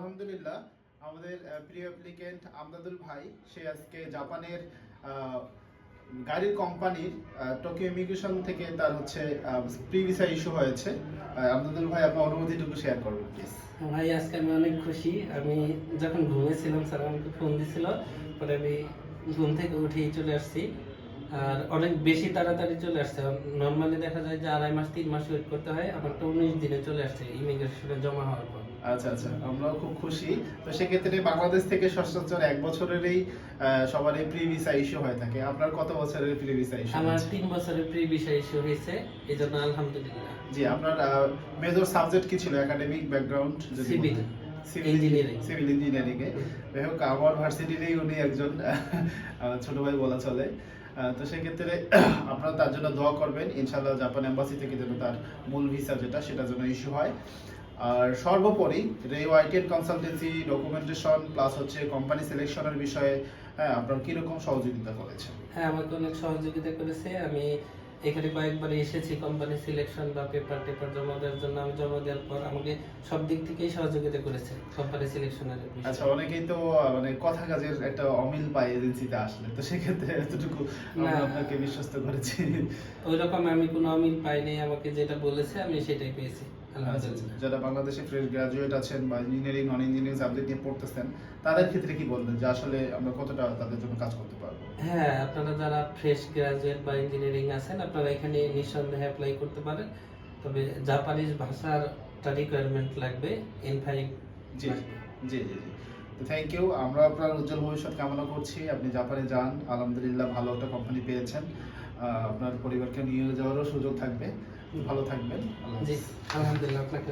আলহামদুলিল্লাহ আমাদের প্রিয় অ্যাপ্লিকেন্ট আমদাদুল ভাই সে আজকে জাপানের গাড়ির কোম্পানির টোকিও ইমিগ্রেশন থেকে তার হচ্ছে প্রি ভিসা ইস্যু হয়েছে। আমদাদুল ভাই আপনার অনুভূতিটুকু শেয়ার করবেন প্লিজ। ভাই আজকে আমি অনেক খুশি। আমি যখন ঘুমিয়েছিলাম স্যার আমাকে ফোন দিছিল, পরে আমি ঘুম থেকে উঠেই চলে আসছি। আর অনেক বেশি তাড়াতাড়ি চলে আসছে। নর্মালি দেখা যায় যে 2.5 মাস 3 মাস ওয়েট করতে হয়, আমার তো 19 দিনে চলে আসছে ইমিগ্রেশনে জমা হওয়ার পর। আচ্ছা আচ্ছা, আমরাও খুব খুশি। তো সেক্ষেত্রে বাংলাদেশ থেকে সচরাচর 1 বছরেরই সবারই প্রি ভিসা ইস্যু হয়ে থাকে। আপনার কত বছরের প্রি ভিসা ইস্যু? আমার 3 বছরের প্রি ভিসা ইস্যু হয়েছে, এজন্য আলহামদুলিল্লাহ। জি, আপনার মেজর সাবজেক্ট কি ছিল? Academic background? Civil engineering. Civil engineering এ যাই হোক, আমার ভার্সিটিরই উনি একজন ছোট ভাই বলা চলে। তো সেক্ষেত্রে আপনারা তার জন্য দোয়া করবেন, ইনশাআল্লাহ জাপান এম্বাসি থেকে যেন তার মূল ভিসা যেটা সেটা যেন ইস্যু হয়। আর সর্বোপরি ওয়াইটিএন কনসালটেন্সি ডকুমেন্টেশন প্লাস হচ্ছে কোম্পানি সিলেকশনের বিষয়ে আপনার কিরকম সহযোগিতা করেছে? হ্যাঁ, আমাকে অনেক সহযোগিতা করেছে। আমি এখানে কয়েকবার এসেছি কোম্পানি সিলেকশন বা পেপার জমা দেওয়ার জন্য। আমি জমা দেওয়ার পর আমাকে সব দিক থেকেই সহযোগিতা করেছে কোম্পানি সিলেকশনের বিষয়ে। আচ্ছা, অনেকেই তো মানে কথা কাজের একটা অমিল পায় এজেন্সিতে আসলে, তো সেক্ষেত্রে এতটুকু আমরা আপনাকে বিশ্বস্ত করেছি। ওইরকম আমি কোনো অমিল পাইনি, আমাকে যেটা বলেছে আমি সেটাই পেয়েছি। যারা বাংলাদেশে ফ্রেশ গ্রাজুয়েট আছেন বা ইঞ্জিনিয়ারিং নন ইঞ্জিনিয়ারিং সাবজেক্ট নিয়ে পড়তেছেন, তাদের ক্ষেত্রে কি বলবেন যে আসলে আমরা কতটা তাদের জন্য কাজ করতে পারবো? হ্যাঁ, আপনারা যারা ফ্রেশ গ্রাজুয়েট বা ইঞ্জিনিয়ারিং আছেন, আপনারা এখানে নিঃসন্দেহে অ্যাপ্লাই করতে পারেন। তবে জাপানিজ ভাষারটা রিকোয়ারমেন্ট লাগবে, N5। জি জি জি জি। তো থ্যাংক ইউ। আমরা আপনার উজ্জ্বল ভবিষ্যৎ কামনা করছি। আপনি জাপানে যান, আলহামদুলিল্লাহ ভালো একটা কোম্পানি পেয়েছেন। আপনার পরিবারকে নিয়ে যাওয়ারও সুযোগ থাকবে। ভালো থাকবেন। জি, আলহামদুলিল্লাহ। আপনাকে